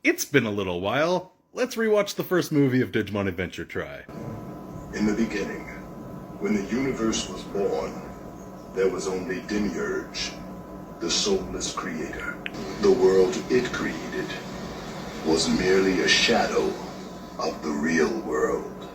It's been a little while. Let's rewatch the first movie of Digimon Adventure Tri. In the beginning, when the universe was born, there was only Demiurge, the soulless creator. The world it created was merely a shadow of the real world.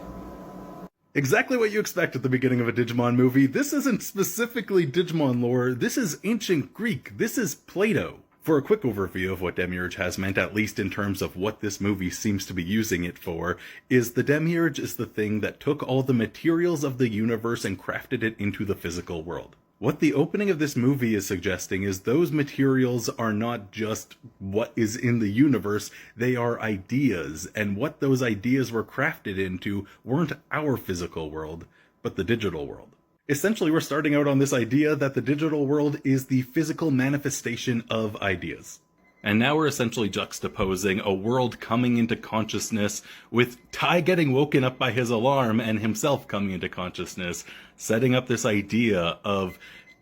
Exactly what you expect at the beginning of a Digimon movie. This isn't specifically Digimon lore, this is ancient Greek, this is Plato. For a quick overview of what Demiurge has meant, at least in terms of what this movie seems to be using it for, is the Demiurge is the thing that took all the materials of the universe and crafted it into the physical world. What the opening of this movie is suggesting is those materials are not just what is in the universe, they are ideas, and what those ideas were crafted into weren't our physical world, but the digital world. Essentially, we're starting out on this idea that the digital world is the physical manifestation of ideas. And now we're essentially juxtaposing a world coming into consciousness with Tai getting woken up by his alarm and himself coming into consciousness, setting up this idea of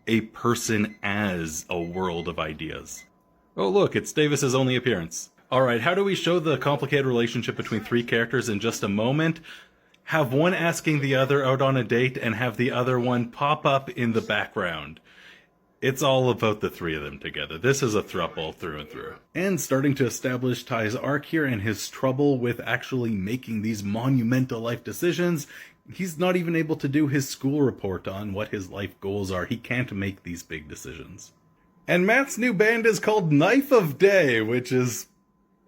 a person as a world of ideas. Oh look, it's Davis's only appearance. Alright, how do we show the complicated relationship between three characters in just a moment? Have one asking the other out on a date and have the other one pop up in the background. It's all about the three of them together. This is a throuple through and through. And starting to establish Tai's arc here and his trouble with actually making these monumental life decisions. He's not even able to do his school report on what his life goals are. He can't make these big decisions. And Matt's new band is called Knife of Day, which is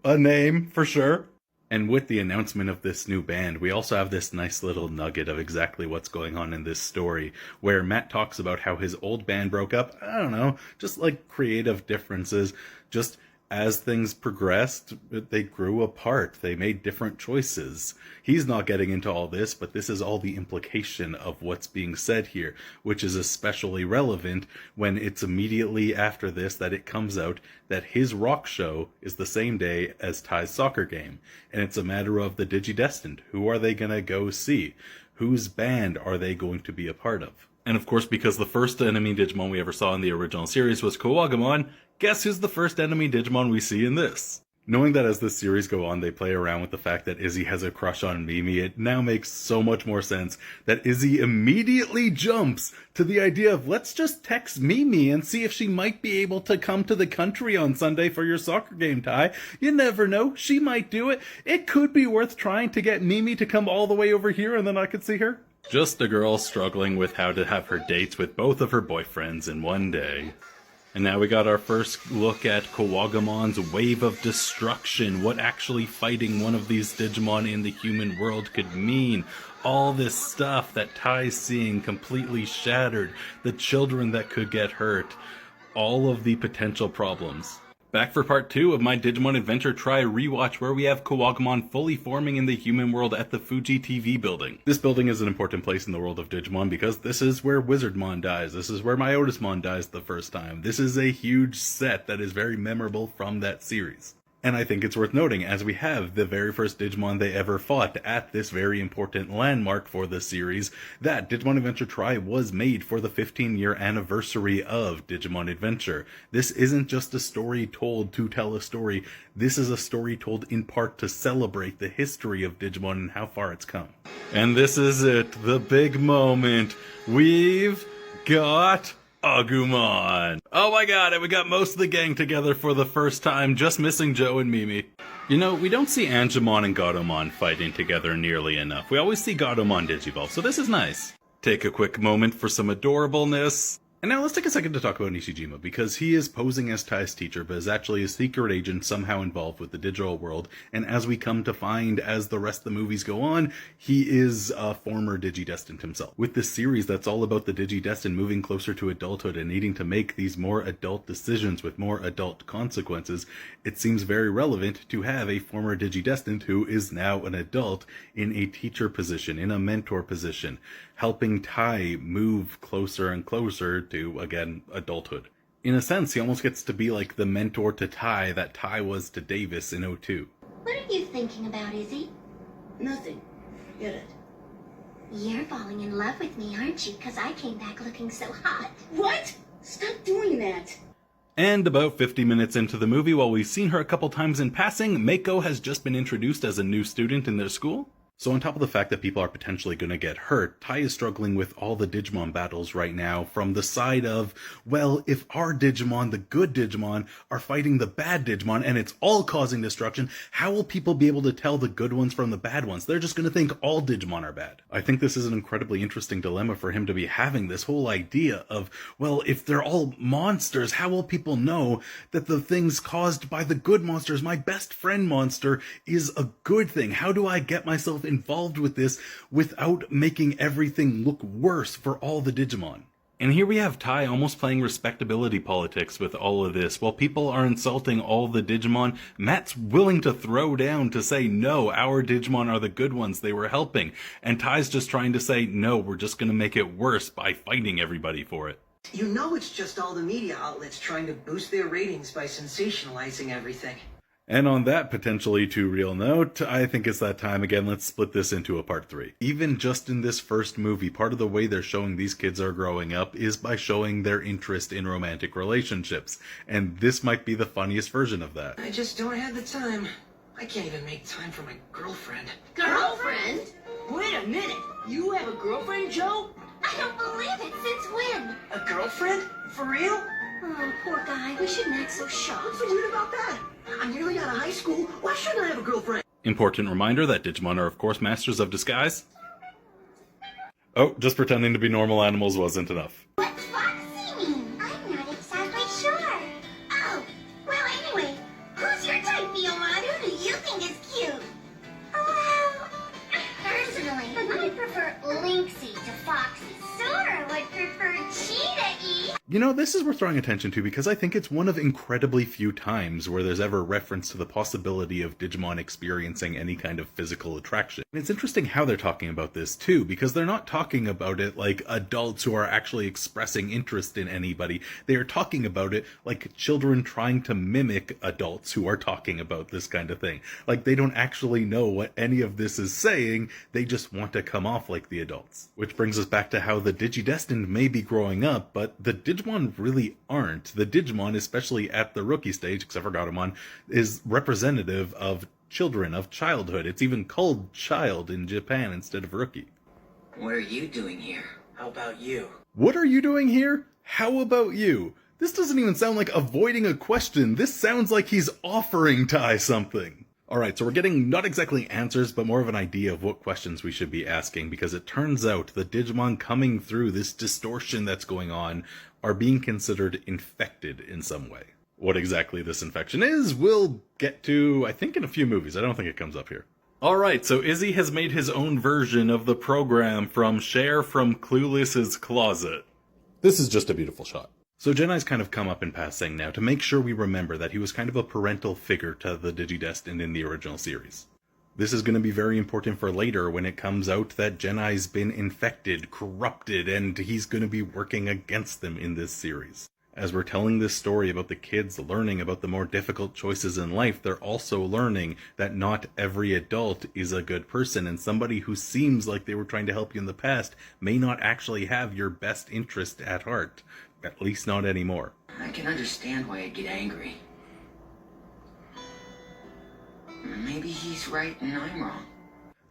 a name for sure. And with the announcement of this new band, we also have this nice little nugget of exactly what's going on in this story, where Matt talks about how his old band broke up, I don't know, just like creative differences, just as things progressed, they grew apart, they made different choices. He's not getting into all this, but this is all the implication of what's being said here, which is especially relevant when it's immediately after this that it comes out that his rock show is the same day as Tai's soccer game. And it's a matter of the Digidestined. Who are they going to go see? Whose band are they going to be a part of? And of course, because the first enemy Digimon we ever saw in the original series was Coexistence, guess who's the first enemy Digimon we see in this? Knowing that as this series go on, they play around with the fact that Izzy has a crush on Mimi, it now makes so much more sense that Izzy immediately jumps to the idea of let's just text Mimi and see if she might be able to come to the country on Sunday for your soccer game, Tai. You never know, she might do it. It could be worth trying to get Mimi to come all the way over here and then I could see her. Just a girl struggling with how to have her dates with both of her boyfriends in one day. And now we got our first look at Kawagamon's wave of destruction, what actually fighting one of these Digimon in the human world could mean. All this stuff that Tai's seeing completely shattered, the children that could get hurt, all of the potential problems. Back for part 2 of my Digimon Adventure Tri rewatch, where we have Cowagamon fully forming in the human world at the Fuji TV building. This building is an important place in the world of Digimon because this is where Wizardmon dies. This is where Myotismon dies the first time. This is a huge set that is very memorable from that series. And I think it's worth noting, as we have the very first Digimon they ever fought at this very important landmark for the series, that Digimon Adventure Tri was made for the 15-year anniversary of Digimon Adventure. This isn't just a story told to tell a story, this is a story told in part to celebrate the history of Digimon and how far it's come. And this is it, the big moment. We've got Agumon! Oh my god, and we got most of the gang together for the first time, just missing Joe and Mimi. You know, we don't see Angemon and Gatomon fighting together nearly enough. We always see Gatomon Digivolve, so this is nice. Take a quick moment for some adorableness. And now let's take a second to talk about Nishijima, because he is posing as Tai's teacher, but is actually a secret agent somehow involved with the digital world, and as we come to find as the rest of the movies go on, he is a former Digidestined himself. With this series that's all about the Digidestined moving closer to adulthood and needing to make these more adult decisions with more adult consequences, it seems very relevant to have a former Digidestined who is now an adult in a teacher position, in a mentor position, helping Tai move closer and closer to, again, adulthood. In a sense, he almost gets to be like the mentor to Tai that Tai was to Davis in '02. What are you thinking about, Izzy? Nothing. Get it? You're falling in love with me, aren't you? Because I came back looking so hot. What? Stop doing that. And about 50 minutes into the movie, while we've seen her a couple times in passing, Mako has just been introduced as a new student in their school. So on top of the fact that people are potentially going to get hurt, Tai is struggling with all the Digimon battles right now from the side of, well, if our Digimon, the good Digimon, are fighting the bad Digimon and it's all causing destruction, how will people be able to tell the good ones from the bad ones? They're just going to think all Digimon are bad. I think this is an incredibly interesting dilemma for him to be having, this whole idea of, well, if they're all monsters, how will people know that the things caused by the good monsters, my best friend monster, is a good thing? How do I get myself involved with this without making everything look worse for all the Digimon? And here we have Tai almost playing respectability politics with all of this. While people are insulting all the Digimon, Matt's willing to throw down to say, no, our Digimon are the good ones, they were helping. And Tai's just trying to say, no, we're just going to make it worse by fighting everybody for it. You know it's just all the media outlets trying to boost their ratings by sensationalizing everything. And on that potentially too real note, I think it's that time again. Let's split this into a part 3. Even just in this first movie, part of the way they're showing these kids are growing up is by showing their interest in romantic relationships. And this might be the funniest version of that. I just don't have the time. I can't even make time for my girlfriend. Girlfriend? Wait a minute. You have a girlfriend, Joe? I don't believe it. Since when? A girlfriend? For real? Oh, poor guy. We shouldn't act so What's shocked. so weird about that? I'm nearly out of high school. Why shouldn't I have a girlfriend? Important reminder that Digimon are of course masters of disguise. Oh, just pretending to be normal animals wasn't enough. What's Foxy mean? I'm not exactly sure. Oh, well, anyway, who's your type, Biyomon? Who do you think is cute? Well, personally, I prefer Lynxy to Foxy. Sora would prefer Cheetah-y. You know, this is worth drawing attention to because I think it's one of incredibly few times where there's ever reference to the possibility of Digimon experiencing any kind of physical attraction. And it's interesting how they're talking about this too, because they're not talking about it like adults who are actually expressing interest in anybody. They are talking about it like children trying to mimic adults who are talking about this kind of thing. Like they don't actually know what any of this is saying, they just want to come off like the adults. Which brings us back to how the Digidestined may be growing up, but the Digimon really aren't. The Digimon, especially at the rookie stage, except for Gatomon, is representative of children, of childhood. It's even called child in Japan instead of rookie. What are you doing here? How about you? What are you doing here? How about you? This doesn't even sound like avoiding a question. This sounds like he's offering Tai something. Alright, so we're getting not exactly answers, but more of an idea of what questions we should be asking, because it turns out the Digimon coming through this distortion that's going on are being considered infected in some way. What exactly this infection is, we'll get to, I think, in a few movies. I don't think it comes up here. Alright, so Izzy has made his own version of the program from Cher from Clueless's closet. This is just a beautiful shot. So Genai's kind of come up in passing now to make sure we remember that he was kind of a parental figure to the Digidestined in the original series. This is going to be very important for later when it comes out that Genai's been infected, corrupted, and he's going to be working against them in this series. As we're telling this story about the kids learning about the more difficult choices in life, they're also learning that not every adult is a good person, and somebody who seems like they were trying to help you in the past may not actually have your best interest at heart. At least not anymore. I can understand why I'd get angry. Maybe he's right and I'm wrong.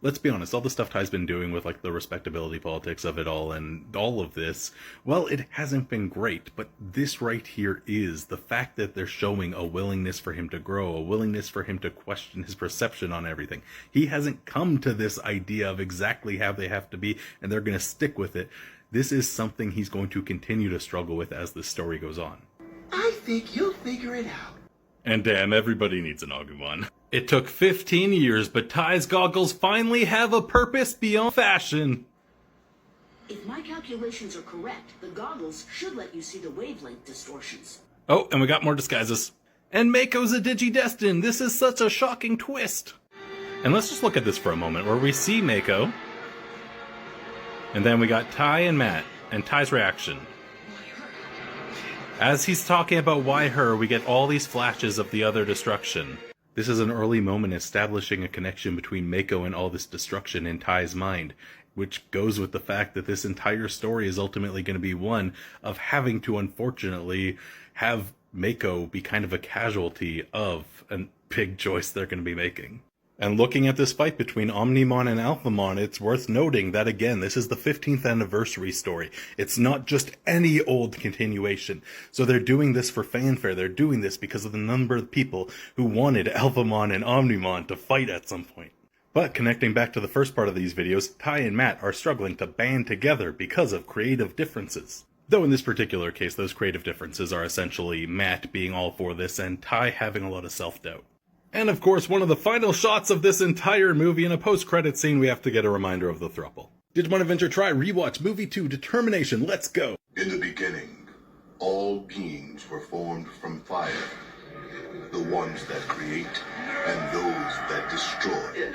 Let's be honest, all the stuff Ty's been doing with like the respectability politics of it all and all of this, well, it hasn't been great, but this right here is the fact that they're showing a willingness for him to grow, a willingness for him to question his perception on everything. He hasn't come to this idea of exactly how they have to be, and they're going to stick with it. This is something he's going to continue to struggle with as the story goes on. I think you'll figure it out. And damn, everybody needs an Agumon. It took 15 years, but Ty's goggles finally have a purpose beyond fashion. If my calculations are correct, the goggles should let you see the wavelength distortions. Oh, and we got more disguises. And Mako's a Digidestined. This is such a shocking twist. And let's just look at this for a moment, where we see Mako. And then we got Tai and Matt, and Ty's reaction. As he's talking about why her, we get all these flashes of the other destruction. This is an early moment establishing a connection between Mako and all this destruction in Ty's mind, which goes with the fact that this entire story is ultimately going to be one of having to, unfortunately, have Mako be kind of a casualty of a big choice they're going to be making. And looking at this fight between Omnimon and Alphamon, it's worth noting that, again, this is the 15th anniversary story. It's not just any old continuation. So they're doing this for fanfare. They're doing this because of the number of people who wanted Alphamon and Omnimon to fight at some point. But connecting back to the first part of these videos, Ty and Matt are struggling to band together because of creative differences. Though in this particular case, those creative differences are essentially Matt being all for this and Ty having a lot of self-doubt. And of course, one of the final shots of this entire movie, in a post-credit scene, we have to get a reminder of the throuple. Digimon Adventure Tri Rewatch Movie 2 Determination, let's go! In the beginning, all beings were formed from fire. The ones that create and those that destroy.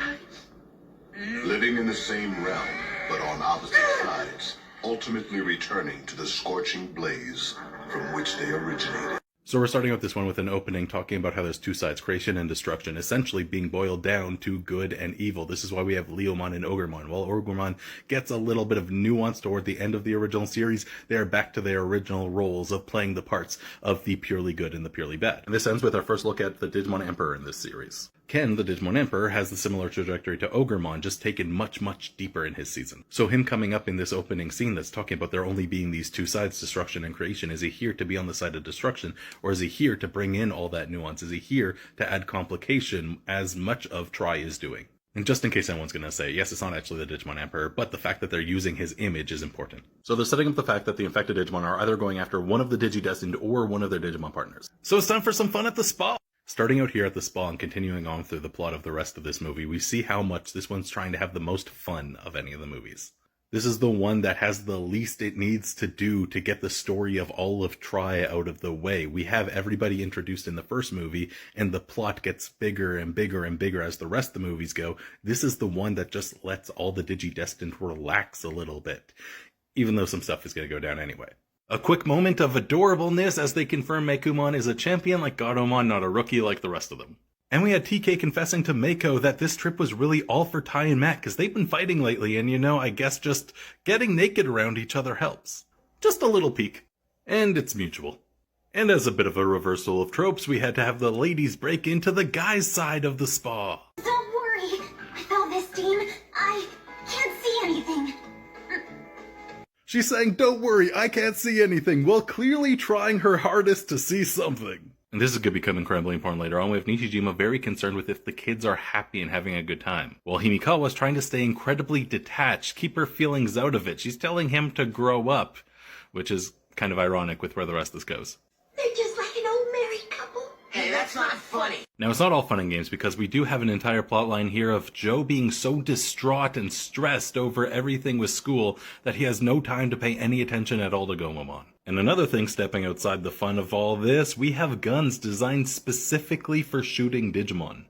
Living in the same realm, but on opposite sides, ultimately returning to the scorching blaze from which they originated. So we're starting out this one with an opening talking about how there's two sides, creation and destruction, essentially being boiled down to good and evil. This is why we have Leomon and Ogremon. While Ogremon gets a little bit of nuance toward the end of the original series, they are back to their original roles of playing the parts of the purely good and the purely bad. And this ends with our first look at the Digimon Emperor in this series. Ken, the Digimon Emperor, has the similar trajectory to Ogremon, just taken much, much deeper in his season. So him coming up in this opening scene that's talking about there only being these two sides, destruction and creation, is he here to be on the side of destruction, or is he here to bring in all that nuance? Is he here to add complication, as much of Tri is doing? And just in case anyone's going to say, yes, it's not actually the Digimon Emperor, but the fact that they're using his image is important. So they're setting up the fact that the infected Digimon are either going after one of the Digidestined or one of their Digimon partners. So it's time for some fun at the spa! Starting out here at the spa and continuing on through the plot of the rest of this movie, we see how much this one's trying to have the most fun of any of the movies. This is the one that has the least it needs to do to get the story of all of Tri out of the way. We have everybody introduced in the first movie, and the plot gets bigger and bigger and bigger as the rest of the movies go. This is the one that just lets all the Digidestined relax a little bit, even though some stuff is going to go down anyway. A quick moment of adorableness as they confirm Mekumon is a champion like Gatomon, not a rookie like the rest of them. And we had TK confessing to Mako that this trip was really all for Ty and Matt, because they've been fighting lately, and I guess just getting naked around each other helps. Just a little peek. And it's mutual. And as a bit of a reversal of tropes, we had to have the ladies break into the guys' side of the spa. Don't worry. With all this steam, I can't see anything. She's saying, don't worry, I can't see anything, while clearly trying her hardest to see something. And this is going to become incredibly important later on. We have Nishijima very concerned with if the kids are happy and having a good time, while Himikawa is trying to stay incredibly detached, keep her feelings out of it. She's telling him to grow up, which is kind of ironic with where the rest of this goes. They're just like an old married couple. Hey, that's not funny. Now, it's not all fun and games, because we do have an entire plotline here of Joe being so distraught and stressed over everything with school that he has no time to pay any attention at all to Gomamon. And another thing, stepping outside the fun of all this, we have guns designed specifically for shooting Digimon.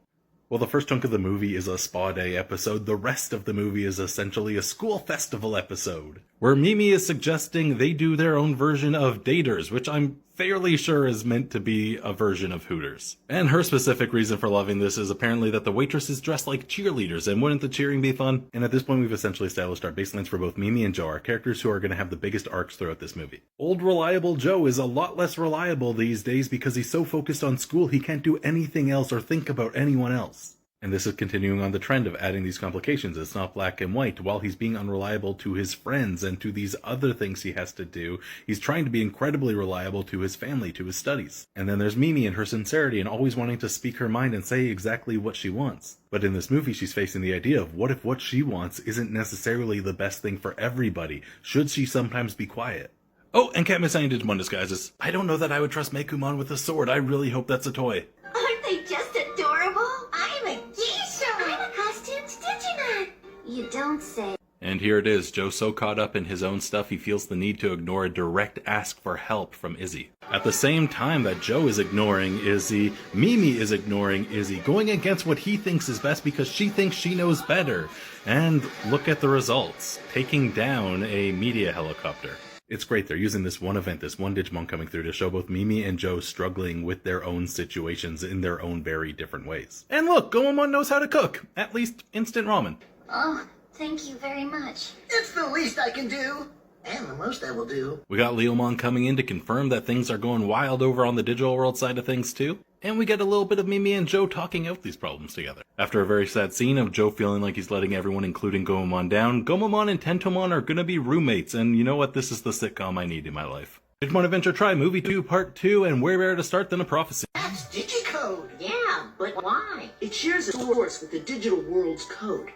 While the first chunk of the movie is a spa day episode, the rest of the movie is essentially a school festival episode, where Mimi is suggesting they do their own version of Daters, which I'm fairly sure is meant to be a version of Hooters. And her specific reason for loving this is apparently that the waitresses dress like cheerleaders, and wouldn't the cheering be fun? And at this point we've essentially established our baselines for both Mimi and Joe, our characters who are going to have the biggest arcs throughout this movie. Old reliable Joe is a lot less reliable these days because he's so focused on school he can't do anything else or think about anyone else. And this is continuing on the trend of adding these complications. It's not black and white. While he's being unreliable to his friends and to these other things he has to do, he's trying to be incredibly reliable to his family, to his studies. And then there's Mimi and her sincerity and always wanting to speak her mind and say exactly what she wants. But in this movie, she's facing the idea of what if what she wants isn't necessarily the best thing for everybody? Should she sometimes be quiet? Oh, and can't miss any Digimon disguises. I don't know that I would trust Mekumon with a sword. I really hope that's a toy. Aren't they just adorable? I'm a geisha. I'm a costumed Digimon. You don't say. And here it is, Joe so caught up in his own stuff he feels the need to ignore a direct ask for help from Izzy. At the same time that Joe is ignoring Izzy, Mimi is ignoring Izzy, going against what he thinks is best because she thinks she knows better. And look at the results, taking down a media helicopter. It's great, they're using this one event, this one Digimon coming through to show both Mimi and Joe struggling with their own situations in their own very different ways. And look, Gomamon knows how to cook, at least instant ramen. Oh, thank you very much. It's the least I can do. And the most I will do. We got Leomon coming in to confirm that things are going wild over on the digital world side of things too. And we get a little bit of Mimi and Joe talking out these problems together. After a very sad scene of Joe feeling like he's letting everyone, including Gomamon, down, Gomamon and Tentomon are gonna be roommates, and you know what? This is the sitcom I need in my life. Digimon Adventure Tri Movie 2 Part 2, and where better to start than a prophecy. That's Digicode. Yeah, but why? It shares a source with the digital world's code.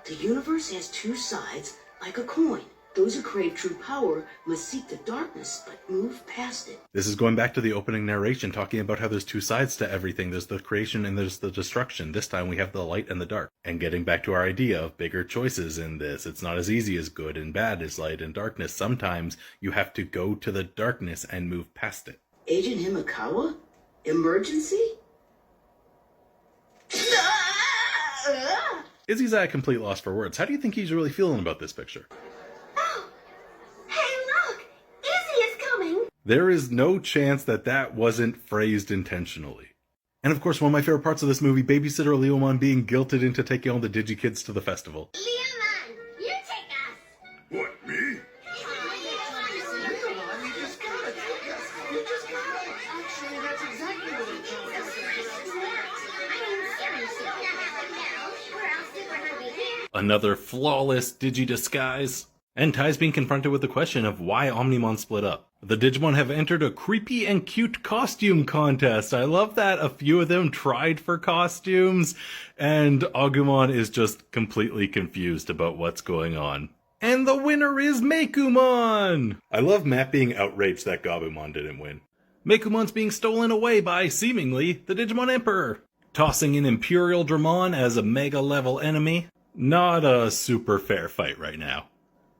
The universe has two sides, like a coin. Those who crave true power must seek the darkness, but move past it. This is going back to the opening narration, talking about how there's two sides to everything. There's the creation and there's the destruction. This time we have the light and the dark. And getting back to our idea of bigger choices in this, it's not as easy as good and bad as light and darkness. Sometimes you have to go to the darkness and move past it. Agent Himikawa? Emergency? Izzy's at a complete loss for words. How do you think he's really feeling about this picture? Oh! Hey, look! Izzy is coming! There is no chance that that wasn't phrased intentionally. And of course, one of my favorite parts of this movie, babysitter Leomon being guilted into taking all the Digikids to the festival. Leomon, you take us! What, me? Actually, that's exactly what it Another flawless Digi-disguise. And Ty's being confronted with the question of why Omnimon split up. The Digimon have entered a creepy and cute costume contest. I love that a few of them tried for costumes, and Agumon is just completely confused about what's going on. And the winner is Mekumon! I love Matt being outraged that Gabumon didn't win. Mekumon's being stolen away by, seemingly, the Digimon Emperor. Tossing in Imperial Dramon as a mega-level enemy. Not a super fair fight right now.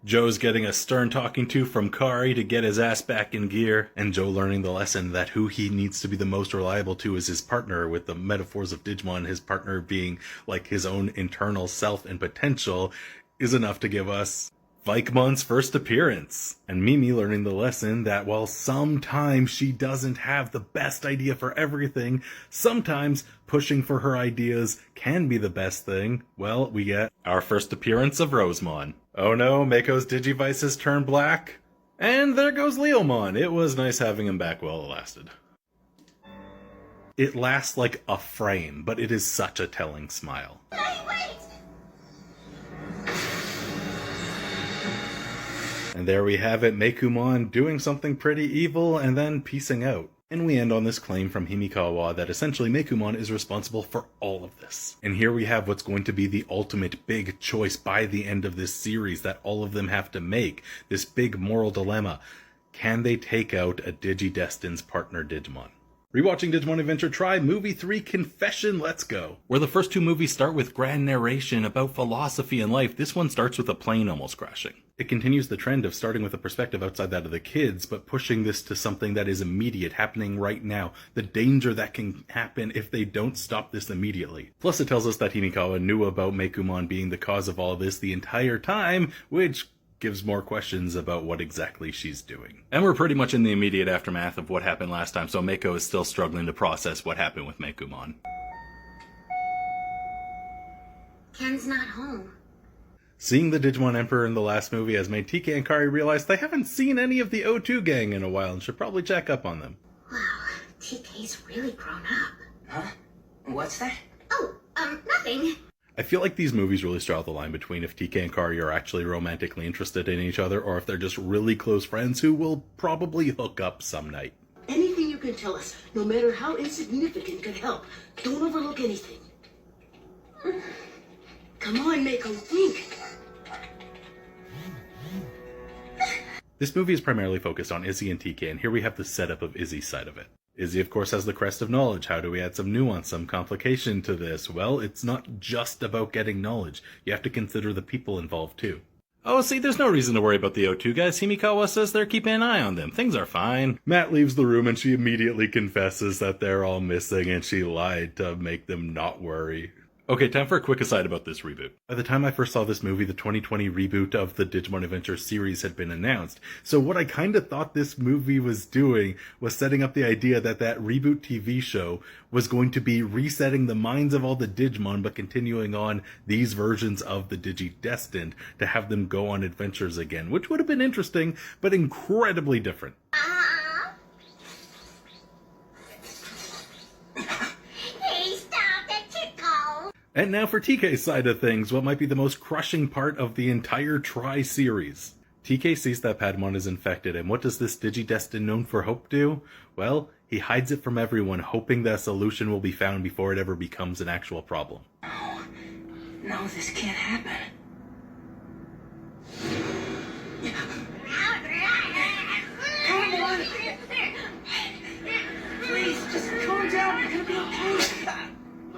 Joe's getting a stern talking to from Kari to get his ass back in gear, and Joe learning the lesson that who he needs to be the most reliable to is his partner, with the metaphors of Digimon, his partner being like his own internal self and potential, is enough to give us Vikemon's first appearance. And Mimi learning the lesson that while sometimes she doesn't have the best idea for everything, sometimes pushing for her ideas can be the best thing. Well, we get our first appearance of Rosemon. Oh no, Mako's Digivices turn black. And there goes Leomon. It was nice having him back while it lasted. It lasts like a frame, but it is such a telling smile. Hey, wait! And there we have it, Mekumon doing something pretty evil and then peacing out. And we end on this claim from Himikawa that essentially Mekumon is responsible for all of this. And here we have what's going to be the ultimate big choice by the end of this series that all of them have to make. This big moral dilemma. Can they take out a Digidestined's partner Digimon? Rewatching Digimon Adventure Tri Movie 3 Confession, let's go! Where the first two movies start with grand narration about philosophy and life, this one starts with a plane almost crashing. It continues the trend of starting with a perspective outside that of the kids, but pushing this to something that is immediate, happening right now. The danger that can happen if they don't stop this immediately. Plus it tells us that Himikawa knew about Mekumon being the cause of all this the entire time, which gives more questions about what exactly she's doing. And we're pretty much in the immediate aftermath of what happened last time, so Mako is still struggling to process what happened with Mekumon. Ken's not home. Seeing the Digimon Emperor in the last movie has made TK and Kari realize they haven't seen any of the O2 gang in a while and should probably check up on them. Wow, TK's really grown up. Huh? What's that? Oh, nothing. I feel like these movies really straddle the line between if TK and Kari are actually romantically interested in each other or if they're just really close friends who will probably hook up some night. Anything you can tell us, no matter how insignificant, could help. Don't overlook anything. Come on, Mako, think. This movie is primarily focused on Izzy and TK, and here we have the setup of Izzy's side of it. Izzy, of course, has the crest of knowledge. How do we add some nuance, some complication to this? Well, it's not just about getting knowledge. You have to consider the people involved, too. Oh, see, there's no reason to worry about the O2 guys. Himikawa says they're keeping an eye on them. Things are fine. Matt leaves the room and she immediately confesses that they're all missing and she lied to make them not worry. Okay, time for a quick aside about this reboot. By the time I first saw this movie, the 2020 reboot of the Digimon Adventure series had been announced. So what I kind of thought this movie was doing was setting up the idea that that reboot TV show was going to be resetting the minds of all the Digimon, but continuing on these versions of the Digidestined to have them go on adventures again, which would have been interesting, but incredibly different. Hey, stop the tickle! And now for TK's side of things, what might be the most crushing part of the entire Tri series. TK sees that Patamon is infected, and what does this Digidestined known for hope do? Well, he hides it from everyone, hoping that a solution will be found before it ever becomes an actual problem. No, this can't happen. Come on! Please, just calm down. You're gonna be okay.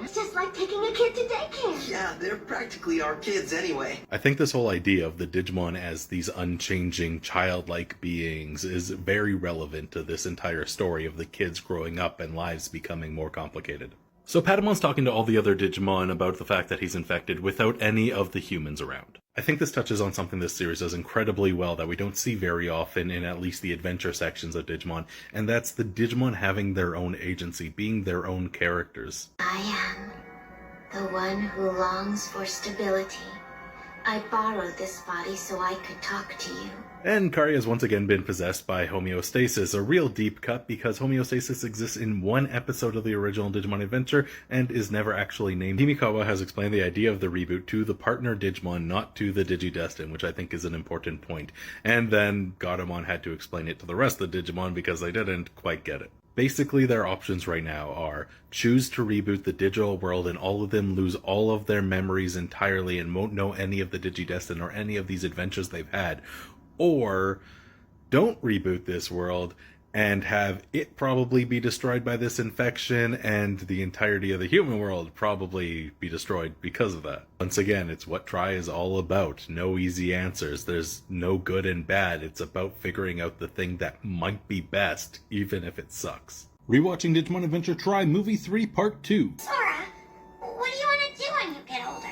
It's just like taking a kid to daycare. Yeah, they're practically our kids anyway. I think this whole idea of the Digimon as these unchanging, childlike beings is very relevant to this entire story of the kids growing up and lives becoming more complicated. So Patamon's talking to all the other Digimon about the fact that he's infected without any of the humans around. I think this touches on something this series does incredibly well that we don't see very often in at least the adventure sections of Digimon, and that's the Digimon having their own agency, being their own characters. I am the one who longs for stability. I borrowed this body so I could talk to you. And Kari has once again been possessed by homeostasis, a real deep cut because homeostasis exists in one episode of the original Digimon Adventure and is never actually named. Himikawa has explained the idea of the reboot to the partner Digimon, not to the Digidestined, which I think is an important point. And then Gatomon had to explain it to the rest of the Digimon because they didn't quite get it. Basically, their options right now are choose to reboot the digital world and all of them lose all of their memories entirely and won't know any of the Digidestined or any of these adventures they've had, or don't reboot this world and have it probably be destroyed by this infection and the entirety of the human world probably be destroyed because of that. Once again, it's what Tri is all about. No easy answers. There's no good and bad. It's about figuring out the thing that might be best, even if it sucks. Rewatching Digimon Adventure Tri Movie 3 Part 2. Sora, what do you want to do when you get older?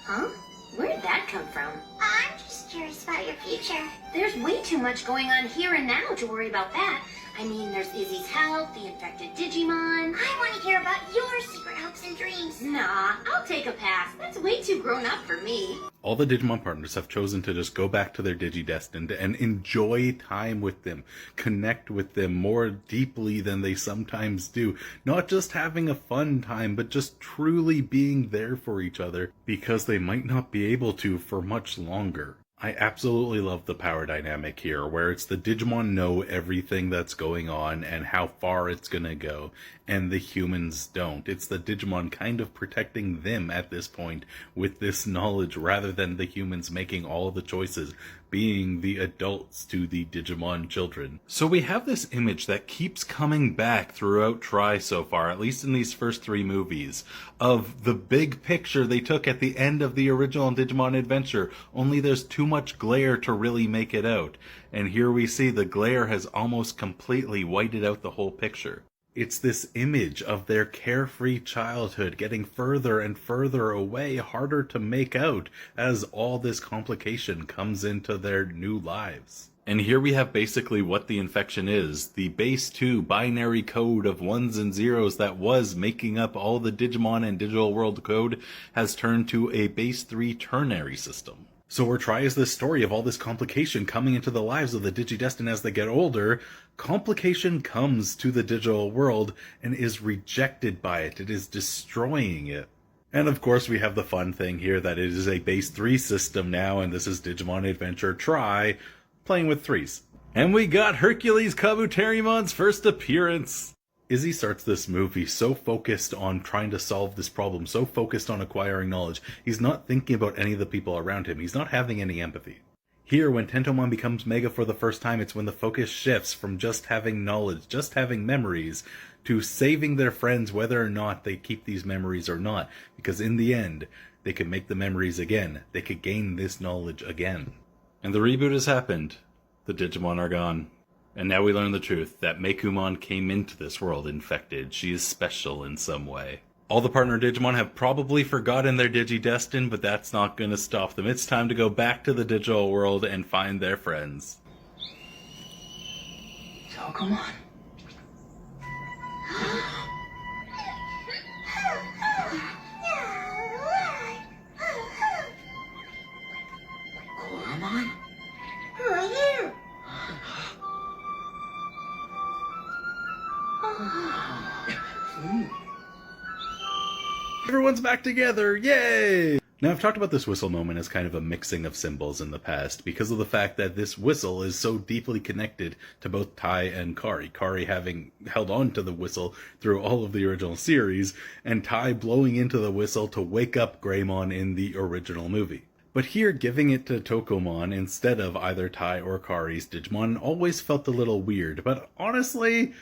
Huh? Where did that come from? I'm just curious about your future. There's way too much going on here and now to worry about that. I mean, there's Izzy's health, the infected Digimon. I want to hear about your secret hopes and dreams. Nah, I'll take a pass. That's way too grown up for me. All the Digimon partners have chosen to just go back to their Digidestined and enjoy time with them, connect with them more deeply than they sometimes do. Not just having a fun time, but just truly being there for each other because they might not be able to for much longer. I absolutely love the power dynamic here, where it's the Digimon know everything that's going on and how far it's gonna go, and the humans don't. It's the Digimon kind of protecting them at this point with this knowledge, rather than the humans making all the choices, being the adults to the Digimon children. So we have this image that keeps coming back throughout Tri so far, at least in these first 3 movies, of the big picture they took at the end of the original Digimon Adventure, only there's too much glare to really make it out. And here we see the glare has almost completely whited out the whole picture. It's this image of their carefree childhood getting further and further away, harder to make out as all this complication comes into their new lives. And here we have basically what the infection is. The base 2 binary code of 1s and 0s that was making up all the Digimon and digital world code has turned to a base 3 ternary system. So where Tri is this story of all this complication coming into the lives of the Digidestined as they get older, complication comes to the digital world and is rejected by it. It is destroying it. And of course we have the fun thing here that it is a base 3 system now, and this is Digimon Adventure Tri, playing with 3s. And we got Hercules Kabutarimon's first appearance! Izzy starts this movie so focused on trying to solve this problem, so focused on acquiring knowledge, he's not thinking about any of the people around him. He's not having any empathy. Here, when Tentomon becomes Mega for the first time, it's when the focus shifts from just having knowledge, just having memories, to saving their friends whether or not they keep these memories or not. Because in the end, they could make the memories again. They could gain this knowledge again. And the reboot has happened. The Digimon are gone. And now we learn the truth, that Meikumon came into this world infected. She is special in some way. All the partner Digimon have probably forgotten their Digidestin, but that's not going to stop them. It's time to go back to the digital world and find their friends. Oh, come on. Koromon? Who are you? Everyone's back together, yay! Now, I've talked about this whistle moment as kind of a mixing of symbols in the past because of the fact that this whistle is so deeply connected to both Tai and Kari. Kari having held on to the whistle through all of the original series, and Tai blowing into the whistle to wake up Greymon in the original movie. But here, giving it to Tokomon instead of either Tai or Kari's Digimon always felt a little weird, but honestly,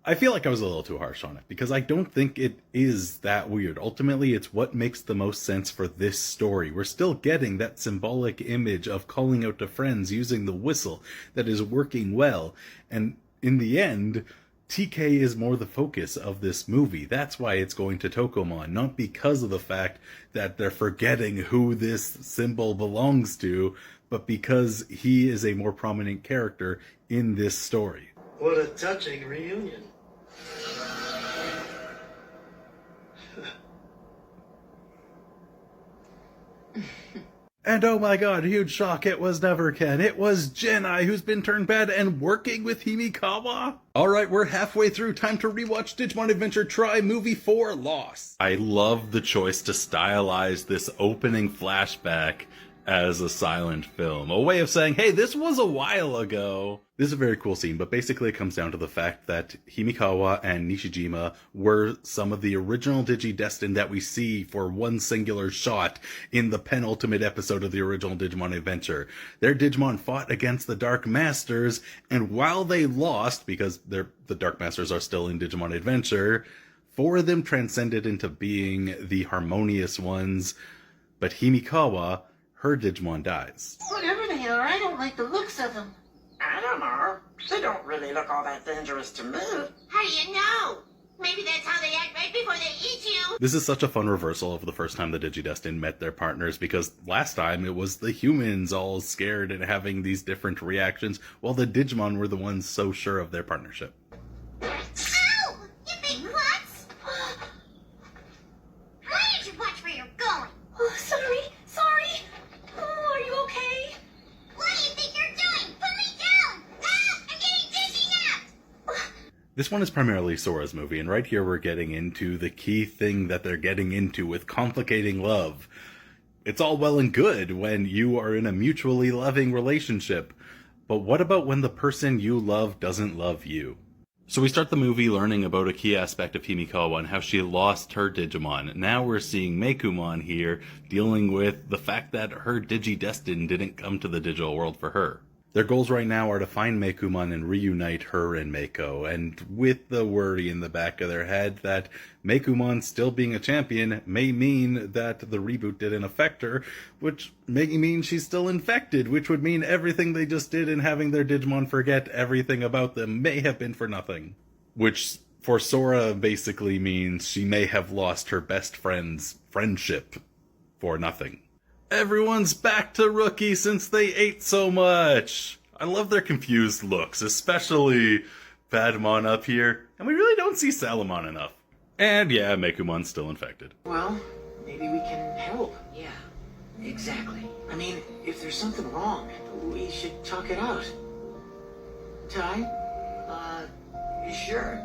I feel like I was a little too harsh on it, because I don't think it is that weird. Ultimately, it's what makes the most sense for this story. We're still getting that symbolic image of calling out to friends using the whistle that is working well, and in the end, TK is more the focus of this movie. That's why it's going to Tokomon, not because of the fact that they're forgetting who this symbol belongs to, but because he is a more prominent character in this story. What a touching reunion. And oh my god, huge shock, it was never Ken. It was Genai, who's been turned bad and working with Himikawa. Alright, we're halfway through. Time to rewatch Digimon Adventure Tri Movie 4 Lost. I love the choice to stylize this opening flashback as a silent film. A way of saying, hey, this was a while ago. This is a very cool scene, but basically it comes down to the fact that Himikawa and Nishijima were some of the original Digidestin that we see for one singular shot in the penultimate episode of the original Digimon Adventure. Their Digimon fought against the Dark Masters, and while they lost, because the Dark Masters are still in Digimon Adventure, four of them transcended into being the harmonious ones, but Himikawa, her Digimon dies. Whatever they are, I don't like the looks of them. I don't know. They don't really look all that dangerous to me. How do you know? Maybe that's how they act right before they eat you. This is such a fun reversal of the first time the Digidestin met their partners, because last time it was the humans all scared and having these different reactions, while the Digimon were the ones so sure of their partnership. Ow! You big klutz! Why did you watch where you're going? Oh, sorry. Oh, are you okay? What do you think you're doing? Put me down! Ah! I'm getting dizzy now! This one is primarily Sora's movie, and right here we're getting into the key thing that they're getting into with complicating love. It's all well and good when you are in a mutually loving relationship, but what about when the person you love doesn't love you? So we start the movie learning about a key aspect of Himikawa and how she lost her Digimon. Now we're seeing Mekumon here dealing with the fact that her Digidestin didn't come to the digital world for her. Their goals right now are to find Mekumon and reunite her and Mako, and with the worry in the back of their head that Mekumon still being a champion may mean that the reboot didn't affect her, which may mean she's still infected, which would mean everything they just did in having their Digimon forget everything about them may have been for nothing. Which, for Sora, basically means she may have lost her best friend's friendship for nothing. Everyone's back to Rookie since they ate so much. I love their confused looks, especially Badmon up here, and we really don't see Salamon enough. And yeah, Mekumon's still infected. Well, maybe we can help. Yeah, exactly. I mean, if there's something wrong, we should talk it out. Tai? Sure.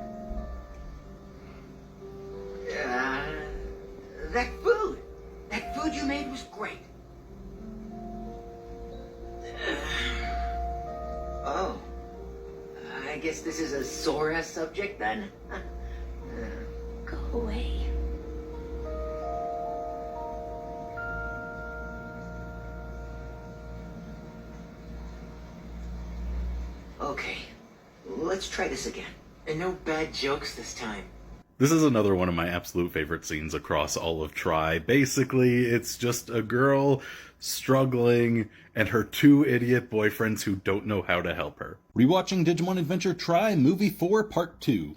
That food you made was great. Oh. I guess this is a Sora subject then? Go away. Okay, let's try this again. And no bad jokes this time. This is another one of my absolute favorite scenes across all of Tri. Basically, it's just a girl struggling and her two idiot boyfriends who don't know how to help her. Rewatching Digimon Adventure Tri Movie 4 Part 2.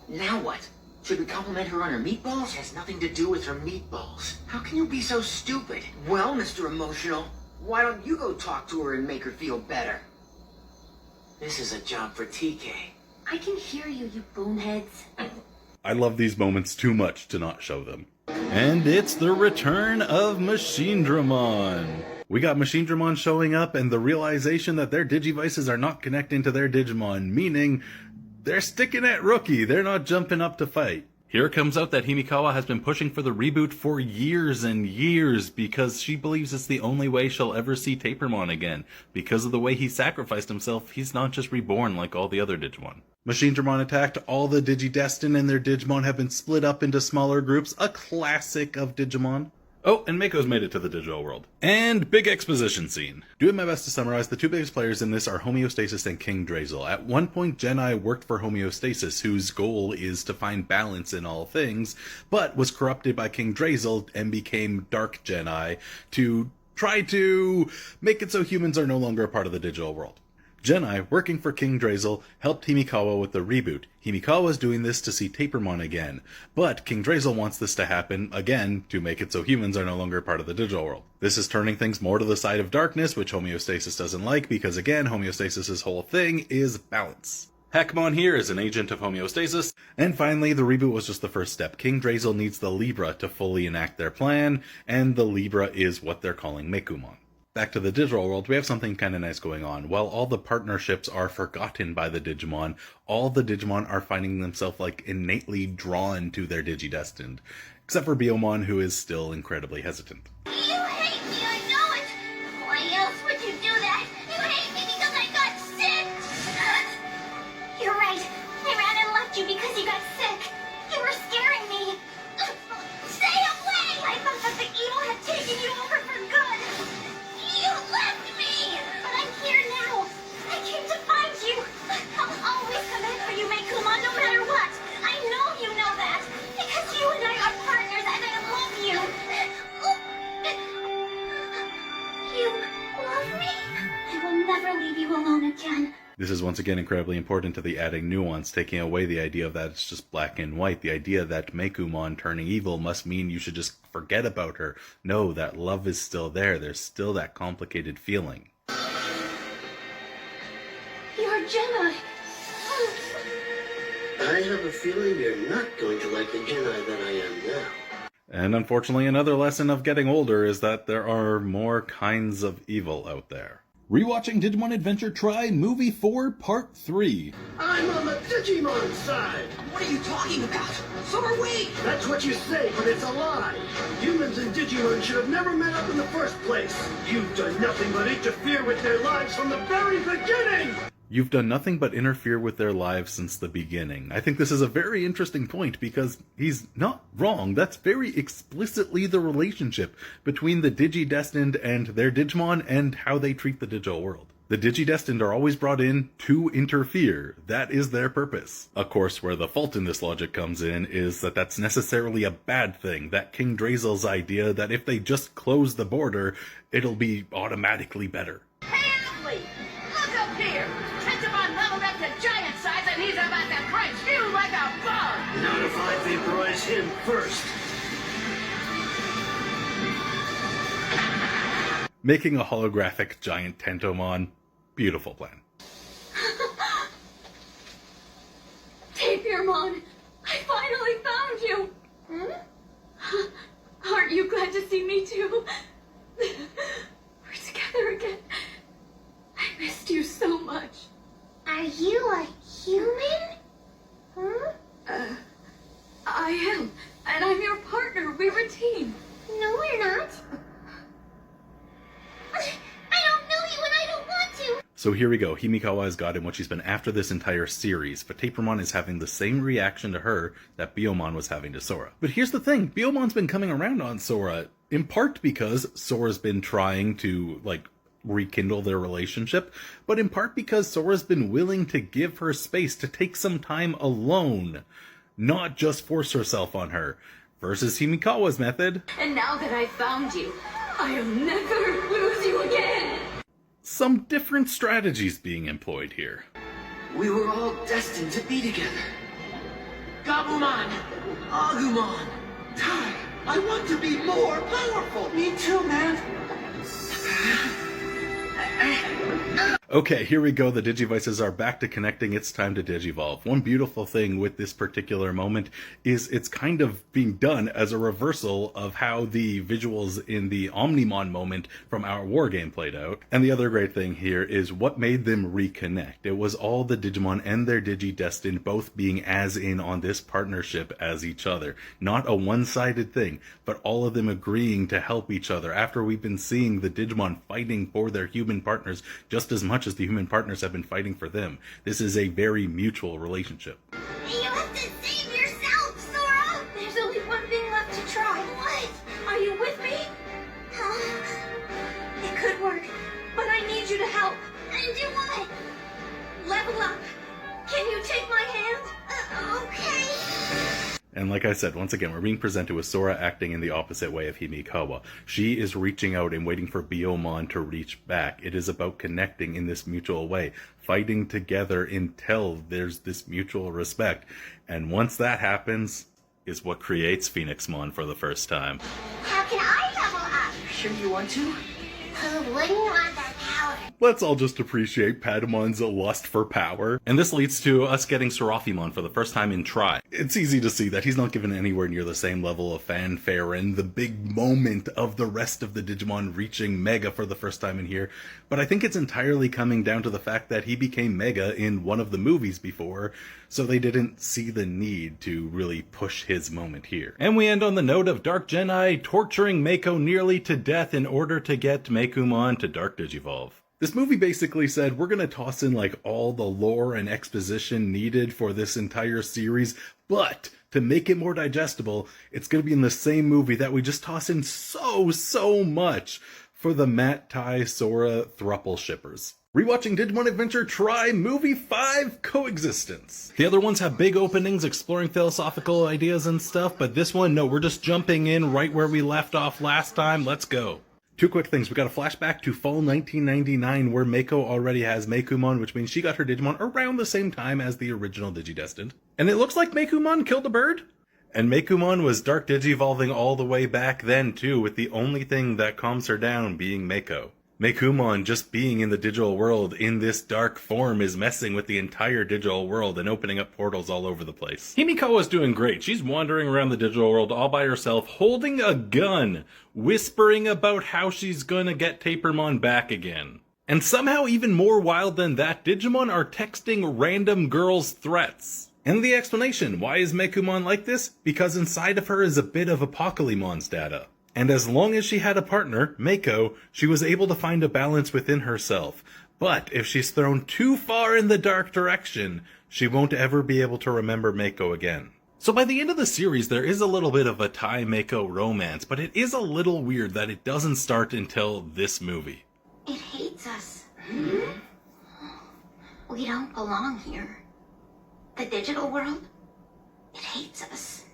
Now what? Should we compliment her on her meatballs? Has nothing to do with her meatballs. How can you be so stupid? Well, Mr. Emotional, why don't you go talk to her and make her feel better? This is a job for TK. I can hear you, you boneheads. I love these moments too much to not show them. And it's the return of Machinedramon. We got Machinedramon showing up and the realization that their Digivices are not connecting to their Digimon, meaning they're sticking at Rookie, they're not jumping up to fight. Here it comes out that Himikawa has been pushing for the reboot for years and years because she believes it's the only way she'll ever see Tapermon again. Because of the way he sacrificed himself, he's not just reborn like all the other Digimon. Machinedramon attacked all the Digidestined and their Digimon have been split up into smaller groups, a classic of Digimon. Oh, and Mako's made it to the digital world. And big exposition scene. Doing my best to summarize, the two biggest players in this are Homeostasis and King Drazel. At one point, Genai worked for Homeostasis, whose goal is to find balance in all things, but was corrupted by King Drazel and became Dark Genai to try to make it so humans are no longer a part of the digital world. Genai, working for King Drazel, helped Himikawa with the reboot. Himikawa is doing this to see Tapermon again, but King Drazel wants this to happen again to make it so humans are no longer part of the digital world. This is turning things more to the side of darkness, which Homeostasis doesn't like because, again, Homeostasis' whole thing is balance. Hackmon here is an agent of Homeostasis. And finally, the reboot was just the first step. King Drazel needs the Libra to fully enact their plan, and the Libra is what they're calling Mekumon. Back to the digital world, we have something kind of nice going on. While all the partnerships are forgotten by the Digimon, all the Digimon are finding themselves like innately drawn to their Digidestined. Except for Biyomon, who is still incredibly hesitant. You hate me, I know it! Why else would you do that? You hate me because I got sick! You're right. I ran and left you because you got sick. You were scaring me. Stay away! I thought that the evil had taken you over for good. You left me! But I'm here now. I came to find you. I'll always come back for you, Mekumon, no matter what. I know you know that. Because you and I are partners and I love you. You love me? I will never leave you alone again. This is once again incredibly important to the adding nuance, taking away the idea of that it's just black and white. The idea that Mekumon turning evil must mean you should just forget about her. No, that love is still there. There's still that complicated feeling. You're Genai. I have a feeling you're not going to like the Jedi that I am now. And unfortunately, another lesson of getting older is that there are more kinds of evil out there. Rewatching Digimon Adventure Tri Movie 4 Part 3. I'm on the Digimon side. What are you talking about? So are we! That's what you say, but it's a lie. Humans and Digimon should have never met up in the first place. You've done nothing but interfere with their lives from the very beginning! You've done nothing but interfere with their lives since the beginning. I think this is a very interesting point because he's not wrong. That's very explicitly the relationship between the Digidestined and their Digimon and how they treat the digital world. The Digidestined are always brought in to interfere. That is their purpose. Of course, where the fault in this logic comes in is that that's necessarily a bad thing. That King Drazel's idea that if they just close the border, it'll be automatically better. Hey, athlete! Look up here! Digimon leveled up to giant size and he's about to crunch you like a bug! Not if I vaporize him first. Making a holographic giant Tentomon, beautiful plan. Tapermon, I finally found you. Aren't you glad to see me too? We're together again. I missed you so much. Are you a human? I am, and I'm your partner. We're a team. No, we're not. I don't know you and I don't want to. So here we go. Himikawa has gotten what she's been after this entire series, but Tapermon is having the same reaction to her that Biyomon was having to Sora. But here's the thing. Biyomon's been coming around on Sora, in part because Sora's been trying to, rekindle their relationship, but in part because Sora's been willing to give her space to take some time alone, not just force herself on her, versus Himikawa's method. And now that I found you, I'll never lose you again. Some different strategies being employed here. We were all destined to be together. Gabumon! Agumon! Tai, I want to be more powerful. Me too, man. Okay, here we go. The Digivices are back to connecting. It's time to Digivolve. One beautiful thing with this particular moment is it's kind of being done as a reversal of how the visuals in the Omnimon moment from our war game played out. And the other great thing here is what made them reconnect. It was all the Digimon and their Digidestined both being as in on this partnership as each other. Not a one-sided thing, but all of them agreeing to help each other after we've been seeing the Digimon fighting for their human partners just as much as the human partners have been fighting for them. This is a very mutual relationship. You have to save yourself, Sora! There's only one thing left to try. What? Are you with me? It could work, but I need you to help. And do what? Level up. Can you take my hand? Okay. And like I said, once again, we're being presented with Sora acting in the opposite way of Himikawa. She is reaching out and waiting for Biyomon to reach back. It is about connecting in this mutual way, fighting together until there's this mutual respect. And once that happens, is what creates Phoenixmon for the first time. How can I level up? Sure you want to? Who wouldn't want that power? Let's all just appreciate Padamon's lust for power. And this leads to us getting Seraphimon for the first time in Tri. It's easy to see that he's not given anywhere near the same level of fanfare and the big moment of the rest of the Digimon reaching Mega for the first time in here. But I think it's entirely coming down to the fact that he became Mega in one of the movies before, so they didn't see the need to really push his moment here. And we end on the note of Dark Genai torturing Mako nearly to death in order to get Mekumon to Dark Digivolve. This movie basically said, we're going to toss in like all the lore and exposition needed for this entire series, but to make it more digestible, it's going to be in the same movie that we just toss in so much for the Matt, Tai, Sora thruple shippers. Rewatching Digimon Adventure Tri Movie 5 Coexistence. The other ones have big openings exploring philosophical ideas and stuff, but this one, no, we're just jumping in right where we left off last time. Let's go. Two quick things. We got a flashback to fall 1999 where Mako already has Mekumon, which means she got her Digimon around the same time as the original Digidestined. And it looks like Mekumon killed a bird. And Mekumon was Dark Digivolving all the way back then too, with the only thing that calms her down being Mako. Mekumon just being in the digital world in this dark form is messing with the entire digital world and opening up portals all over the place. Himikawa's doing great. She's wandering around the digital world all by herself, holding a gun, whispering about how she's gonna get Tapermon back again. And somehow even more wild than that, Digimon are texting random girls threats. And the explanation, why is Mekumon like this? Because inside of her is a bit of Apocalymon's data. And as long as she had a partner, Mako, she was able to find a balance within herself. But if she's thrown too far in the dark direction, she won't ever be able to remember Mako again. So by the end of the series, there is a little bit of a Tai-Mako romance, but it is a little weird that it doesn't start until this movie. It hates us. We don't belong here. The digital world, it hates us.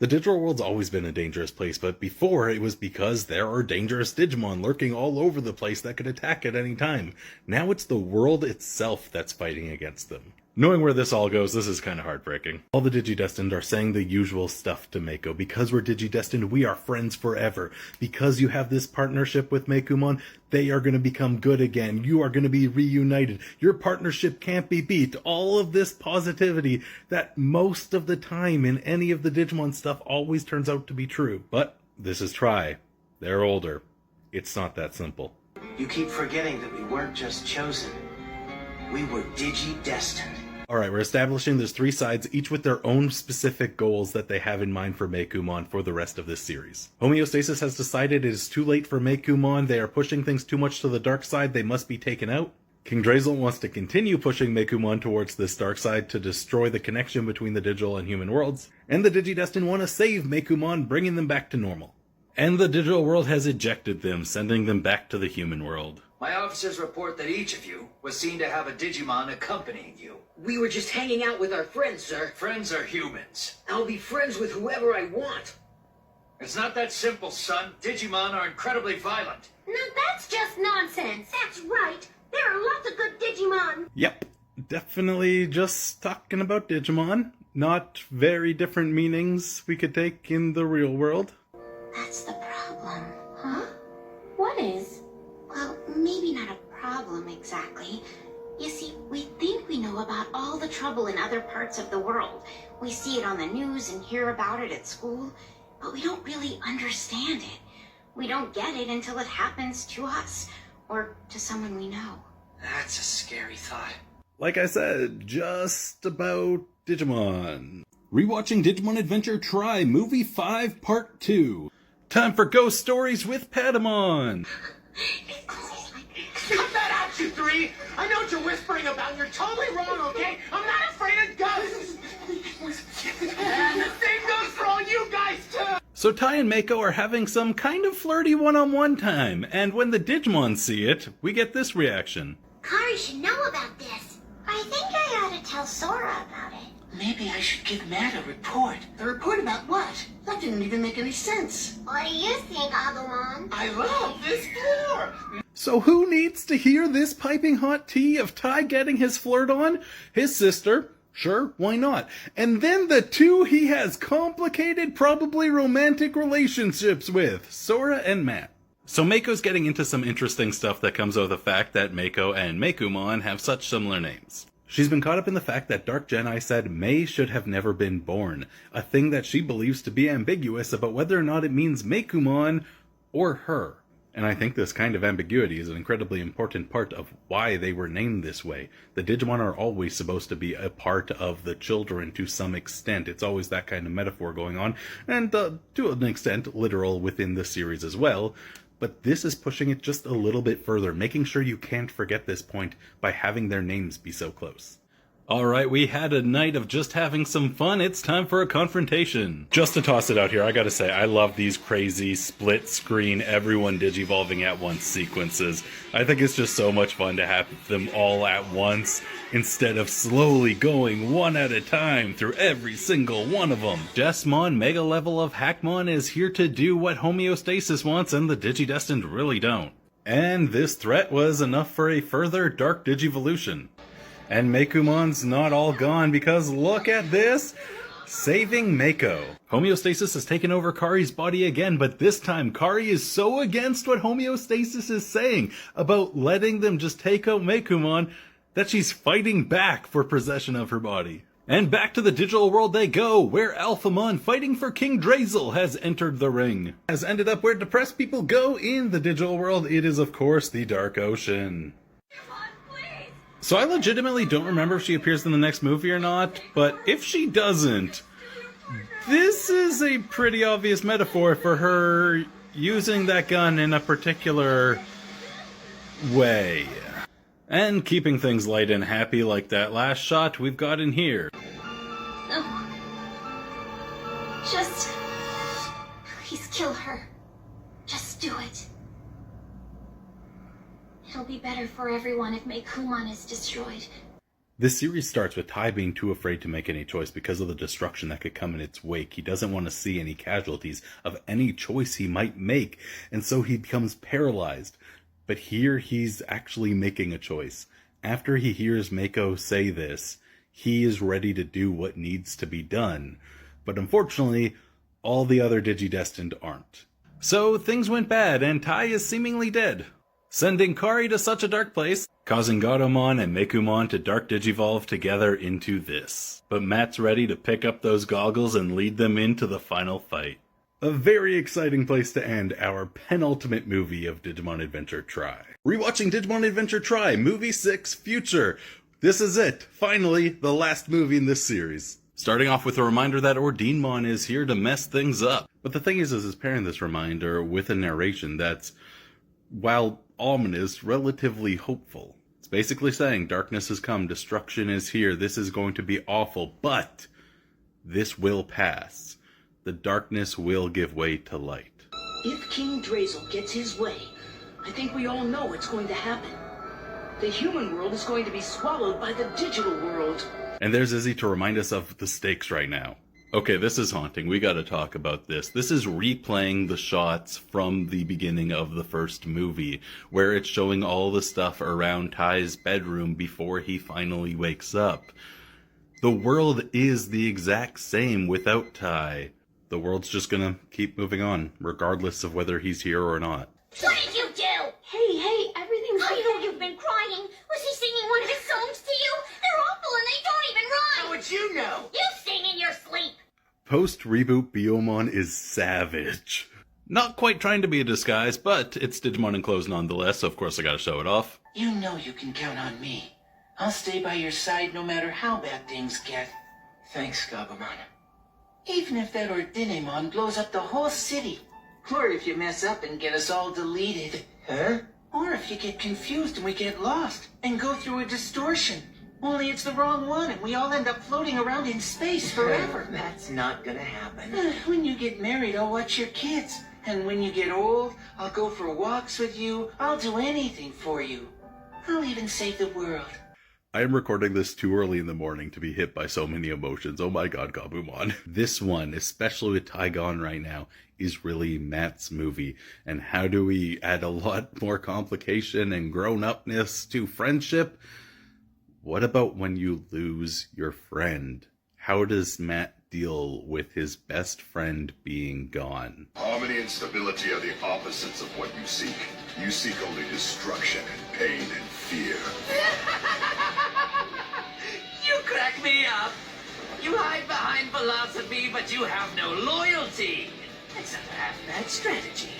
The digital world's always been a dangerous place, but before it was because there are dangerous Digimon lurking all over the place that could attack at any time. Now it's the world itself that's fighting against them. Knowing where this all goes, this is kind of heartbreaking. All the Digidestined are saying the usual stuff to Mako. Because we're Digidestined, we are friends forever. Because you have this partnership with Mekumon, they are going to become good again. You are going to be reunited. Your partnership can't be beat. All of this positivity that most of the time in any of the Digimon stuff always turns out to be true. But this is Tri. They're older. It's not that simple. You keep forgetting that we weren't just chosen. We were Digidestined. Alright, we're establishing there's three sides, each with their own specific goals that they have in mind for Mekumon for the rest of this series. Homeostasis has decided it is too late for Mekumon, they are pushing things too much to the dark side, they must be taken out. King Drazel wants to continue pushing Mekumon towards this dark side to destroy the connection between the digital and human worlds. And the Digidestined want to save Mekumon, bringing them back to normal. And the digital world has ejected them, sending them back to the human world. My officers report that each of you was seen to have a Digimon accompanying you. We were just hanging out with our friends, sir. Friends are humans. I'll be friends with whoever I want. It's not that simple, son. Digimon are incredibly violent. Now that's just nonsense. That's right. There are lots of good Digimon. Yep, definitely just talking about Digimon. not very different meanings we could take in the real world. That's the problem. Huh? What is? Well, maybe not a problem exactly. You see, we think we know about all the trouble in other parts of the world. We see it on the news and hear about it at school, but we don't really understand it. We don't get it until it happens to us, or to someone we know. That's a scary thought. Like I said, just about Digimon. Rewatching Digimon Adventure Tri, Movie 5 Part 2. Time for Ghost Stories with Patamon! Cut that out, you three! I know what you're whispering about. You're totally wrong, okay? I'm not afraid of ghosts! And the same goes for all you guys, too! So Tai and Mako are having some kind of flirty one-on-one time, and when the Digimon see it, we get this reaction. Kari should know about this. I think I ought to tell Sora about it. Maybe I should give Matt a report. A report about what? That didn't even make any sense. What do you think, Agumon? I love this floor! So who needs to hear this piping hot tea of Tai getting his flirt on? His sister. Sure, why not? And then the two he has complicated, probably romantic relationships with, Sora and Matt. So Mako's getting into some interesting stuff that comes out of the fact that Mako and Mekumon have such similar names. She's been caught up in the fact that Dark Jedi said May should have never been born, a thing that she believes to be ambiguous about whether or not it means Mekumon or her. And I think this kind of ambiguity is an incredibly important part of why they were named this way. The Digimon are always supposed to be a part of the children to some extent. It's always that kind of metaphor going on, and to an extent literal within the series as well. But this is pushing it just a little bit further, making sure you can't forget this point by having their names be so close. Alright, we had a night of just having some fun. It's time for a confrontation. Just to toss it out here, I gotta say, I love these crazy split screen, everyone digivolving at once sequences. I think it's just so much fun to have them all at once, instead of slowly going one at a time through every single one of them. Jesmon, Mega Level of Hackmon, is here to do what Homeostasis wants, and the Digidestined really don't. And this threat was enough for a further Dark Digivolution. And Mekumon's not all gone, because look at this! Saving Mako. Homeostasis has taken over Kari's body again, but this time Kari is so against what Homeostasis is saying about letting them just take out Mekumon that she's fighting back for possession of her body. And back to the digital world they go, where Alphamon, fighting for King Drazel, has entered the ring. Has ended up where depressed people go in the digital world. It is, of course, the Dark Ocean. So I legitimately don't remember if she appears in the next movie or not, but if she doesn't, this is a pretty obvious metaphor for her using that gun in a particular way. And keeping things light and happy like that last shot we've got in here. No. Just... please kill her. Just do it. It'll be better for everyone if Mekumon is destroyed. This series starts with Tai being too afraid to make any choice because of the destruction that could come in its wake. He doesn't want to see any casualties of any choice he might make, and so he becomes paralyzed. But here he's actually making a choice. After he hears Mako say this, he is ready to do what needs to be done. But unfortunately, all the other Digidestined aren't. So things went bad, and Tai is seemingly dead, sending Kari to such a dark place, causing Gatomon and Mekumon to dark digivolve together into this. But Matt's ready to pick up those goggles and lead them into the final fight. A very exciting place to end our penultimate movie of Digimon Adventure Tri. Rewatching Digimon Adventure Tri, Movie 6 Future. This is it, finally, the last movie in this series. Starting off with a reminder that Ordinmon is here to mess things up. But the thing is pairing this reminder with a narration that's, while ominous, relatively hopeful. It's basically saying darkness has come, destruction is here, this is going to be awful, but this will pass. The darkness will give way to light. If King Drazel gets his way, I think we all know what's going to happen. The human world is going to be swallowed by the digital world. And there's Izzy to remind us of the stakes right now. Okay, this is haunting. We gotta talk about this. This is replaying the shots from the beginning of the first movie, where it's showing all the stuff around Tai's bedroom before he finally wakes up. The world is the exact same without Tai. The world's just gonna keep moving on, regardless of whether he's here or not. What did you do? Hey, everything's I okay. know you've been crying. Was he singing one of his songs to you? They're awful and they don't even How rhyme. would you know? You sing in your sleep. Post-reboot Biyomon is savage. Not quite trying to be a disguise, but it's Digimon in clothes nonetheless, so of course I gotta show it off. You know you can count on me. I'll stay by your side no matter how bad things get. Thanks, Gabumon. Even if that Ordinimon blows up the whole city. Or if you mess up and get us all deleted. Huh? Or if you get confused and we get lost and go through a distortion. Only it's the wrong one and we all end up floating around in space forever. That's not gonna happen. When you get married, I'll watch your kids. And when you get old, I'll go for walks with you. I'll do anything for you. I'll even save the world. I am recording this too early in the morning to be hit by so many emotions. Oh my god, Gabumon. This one, especially with Taigon right now, is really Matt's movie. And how do we add a lot more complication and grown-upness to friendship? What about when you lose your friend? How does Matt deal with his best friend being gone? Harmony and stability are the opposites of what you seek. You seek only destruction and pain and fear. You crack me up. You hide behind philosophy, but you have no loyalty. It's not a half-bad strategy.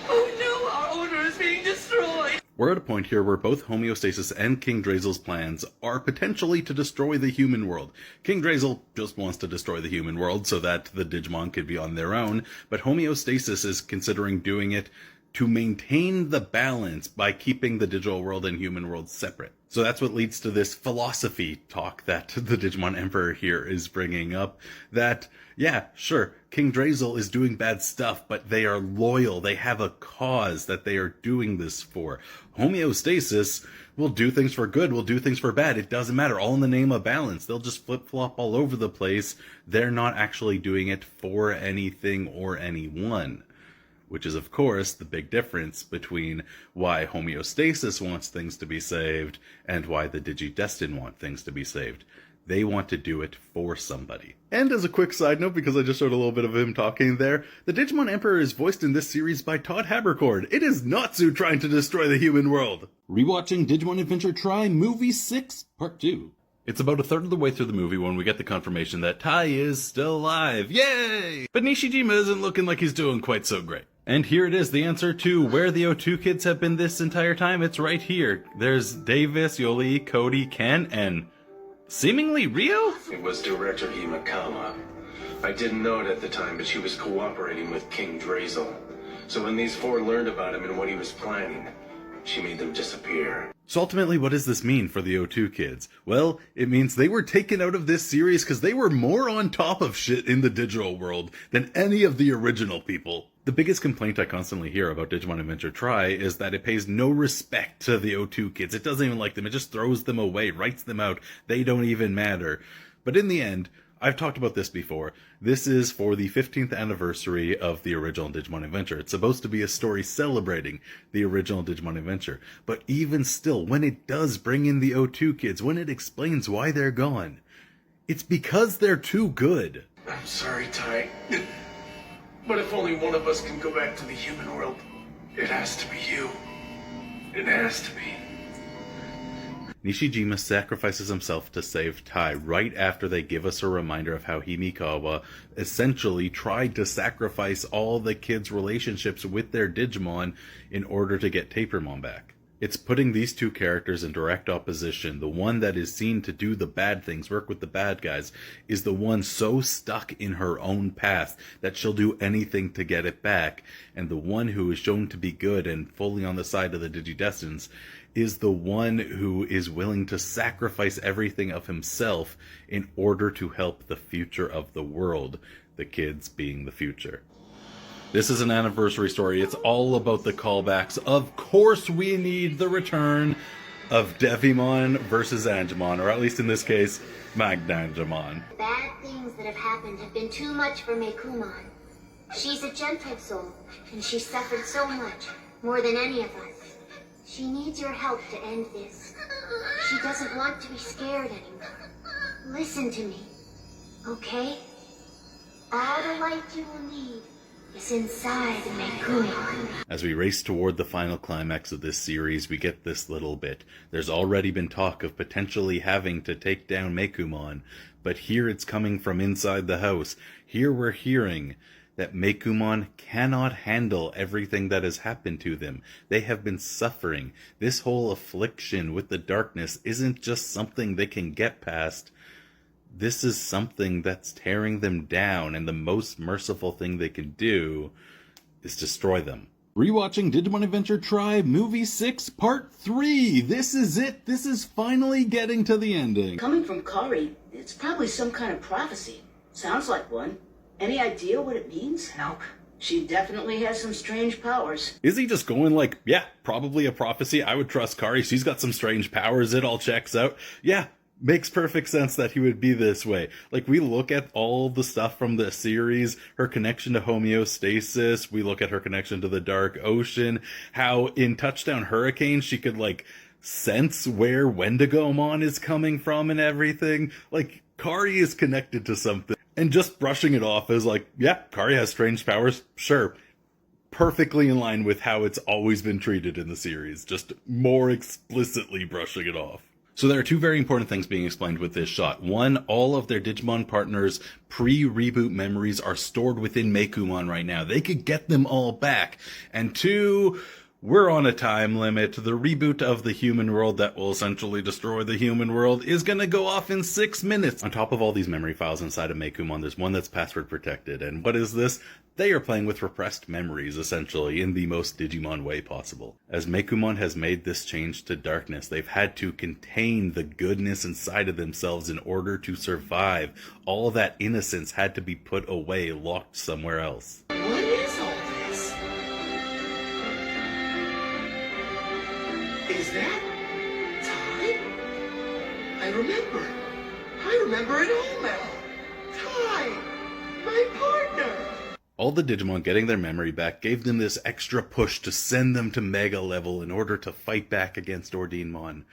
Oh no, our order is being destroyed. We're at a point here where both Homeostasis and King Drazel's plans are potentially to destroy the human world. King Drazel just wants to destroy the human world so that the Digimon could be on their own, but Homeostasis is considering doing it to maintain the balance by keeping the digital world and human world separate. So that's what leads to this philosophy talk that the Digimon Emperor here is bringing up, that, yeah, sure, King Drazel is doing bad stuff, but they are loyal, they have a cause that they are doing this for. Homeostasis will do things for good, will do things for bad, it doesn't matter, all in the name of balance. They'll just flip-flop all over the place. They're not actually doing it for anything or anyone. Which is, of course, the big difference between why Homeostasis wants things to be saved and why the Digidestin want things to be saved. They want to do it for somebody. And as a quick side note, because I just showed a little bit of him talking there, the Digimon Emperor is voiced in this series by Todd Habercord. It is Natsu trying to destroy the human world. Rewatching Digimon Adventure Tri Movie 6, Part 2. It's about a third of the way through the movie when we get the confirmation that Tai is still alive. Yay! But Nishijima isn't looking like he's doing quite so great. And here it is, the answer to where the O2 kids have been this entire time. It's right here. There's Davis, Yoli, Cody, Ken, and seemingly Rio? It was Director Himakawa. I didn't know it at the time, but she was cooperating with King Drazel. So when these four learned about him and what he was planning, she made them disappear. So ultimately, what does this mean for the O2 kids? Well, it means they were taken out of this series because they were more on top of shit in the digital world than any of the original people. The biggest complaint I constantly hear about Digimon Adventure Tri is that it pays no respect to the O2 kids. It doesn't even like them. It just throws them away, writes them out. They don't even matter. But in the end, I've talked about this before. This is for the 15th anniversary of the original Digimon Adventure. It's supposed to be a story celebrating the original Digimon Adventure. But even still, when it does bring in the O2 kids, when it explains why they're gone, it's because they're too good. I'm sorry, Tai. But if only one of us can go back to the human world, it has to be you. It has to be. Nishijima sacrifices himself to save Tai right after they give us a reminder of how Himikawa essentially tried to sacrifice all the kids' relationships with their Digimon in order to get Tapermon back. It's putting these two characters in direct opposition. The one that is seen to do the bad things, work with the bad guys, is the one so stuck in her own past that she'll do anything to get it back. And the one who is shown to be good and fully on the side of the Digidestins is the one who is willing to sacrifice everything of himself in order to help the future of the world, the kids being the future. This is an anniversary story. It's all about the callbacks. Of course we need the return of Devimon versus Angemon, or at least in this case, Magnangemon. Bad things that have happened have been too much for Meikumon. She's a gentle soul, and she suffered so much, more than any of us. She needs your help to end this. She doesn't want to be scared anymore. Listen to me, okay? All the light you will need is inside Megumi. As we race toward the final climax of this series, we get this little bit. There's already been talk of potentially having to take down Mekumon, but here it's coming from inside the house. Here we're hearing that Mekumon cannot handle everything that has happened to them. They have been suffering. This whole affliction with the darkness isn't just something they can get past. This is something that's tearing them down, and the most merciful thing they can do is destroy them. Rewatching Digimon Adventure Tri Movie 6 Part 3! This is it! This is finally getting to the ending! Coming from Kari, it's probably some kind of prophecy. Sounds like one. Any idea what it means? Nope. She definitely has some strange powers. Is he just going like, yeah, probably a prophecy, I would trust Kari, she's got some strange powers, it all checks out. Yeah, makes perfect sense that he would be this way. Like, we look at all the stuff from the series, her connection to homeostasis, we look at her connection to the Dark Ocean, how in Touchdown Hurricane she could, like, sense where Wendigomon is coming from and everything. Like, Kari is connected to something. And just brushing it off as like, yeah, Kari has strange powers, sure. Perfectly in line with how it's always been treated in the series, just more explicitly brushing it off. So there are two very important things being explained with this shot. One, all of their Digimon partners' pre-reboot memories are stored within Mekumon right now. They could get them all back. And two, we're on a time limit. The reboot of the human world that will essentially destroy the human world is going to go off in 6 minutes. On top of all these memory files inside of Mekumon, there's one that's password protected. And what is this? They are playing with repressed memories, essentially, in the most Digimon way possible. As Mekumon has made this change to darkness, they've had to contain the goodness inside of themselves in order to survive. All that innocence had to be put away, locked somewhere else. What is all this? Is that time? I remember it all now. Time, my partner. All the Digimon getting their memory back gave them this extra push to send them to Mega level in order to fight back against Ordinmon.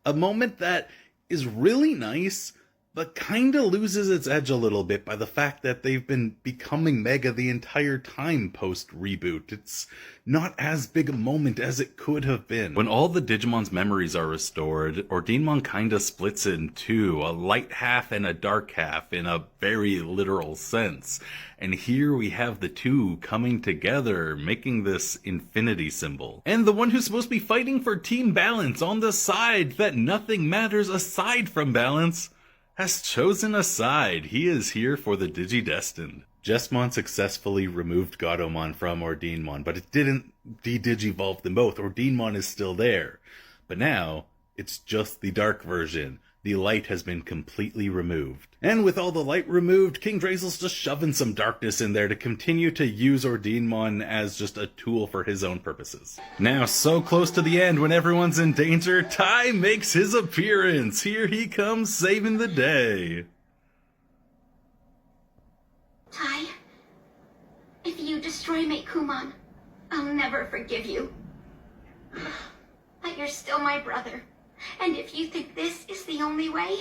A moment that is really nice, but kinda loses its edge a little bit by the fact that they've been becoming Mega the entire time post-reboot. It's not as big a moment as it could have been. When all the Digimon's memories are restored, Ordinmon kinda splits in two, a light half and a dark half in a very literal sense. And here we have the two coming together, making this infinity symbol. And the one who's supposed to be fighting for team balance on the side that nothing matters aside from balance has chosen a side. He is here for the Digidestined. Jesmon successfully removed Gatomon from Ordinmon, but it didn't de-digivolve them both. Ordinmon is still there. But now, it's just the dark version. The light has been completely removed. And with all the light removed, King Drazel's just shoving some darkness in there to continue to use Ordinmon as just a tool for his own purposes. Now, so close to the end when everyone's in danger, Tai makes his appearance. Here he comes saving the day. Tai, if you destroy Mekumon, I'll never forgive you. But you're still my brother. And if you think this is the only way,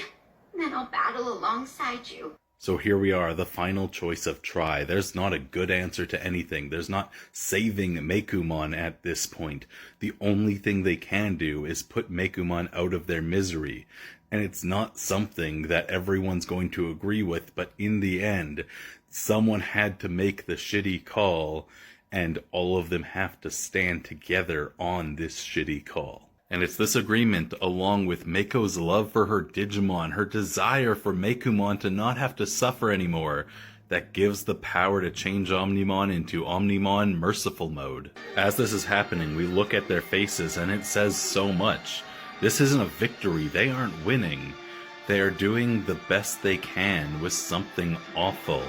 then I'll battle alongside you. So here we are, the final choice of Tri. There's not a good answer to anything. There's not saving Mekumon at this point. The only thing they can do is put Mekumon out of their misery. And it's not something that everyone's going to agree with, but in the end, someone had to make the shitty call, and all of them have to stand together on this shitty call. And it's this agreement, along with Mako's love for her Digimon, her desire for Mekumon to not have to suffer anymore, that gives the power to change Omnimon into Omnimon Merciful Mode. As this is happening, we look at their faces and it says so much. This isn't a victory, they aren't winning. They are doing the best they can with something awful,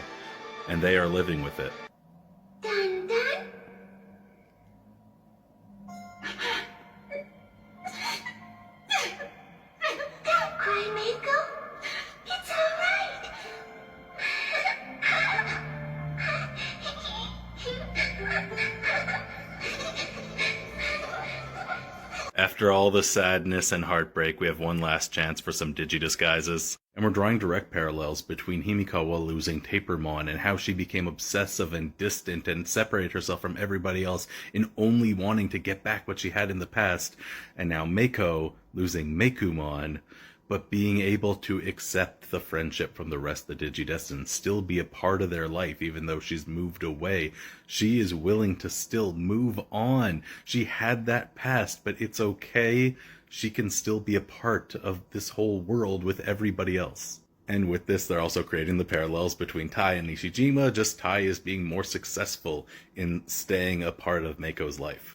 and they are living with it. Dun dun. Don't cry, Mako. It's alright. After all the sadness and heartbreak, we have one last chance for some digi-disguises. And we're drawing direct parallels between Himikawa losing Tapermon and how she became obsessive and distant and separated herself from everybody else in only wanting to get back what she had in the past. And now Mako losing Mekumon, but being able to accept the friendship from the rest of the Digidestined, still be a part of their life, even though she's moved away. She is willing to still move on. She had that past, but it's okay. She can still be a part of this whole world with everybody else. And with this, they're also creating the parallels between Tai and Nishijima, just Tai is being more successful in staying a part of Mako's life.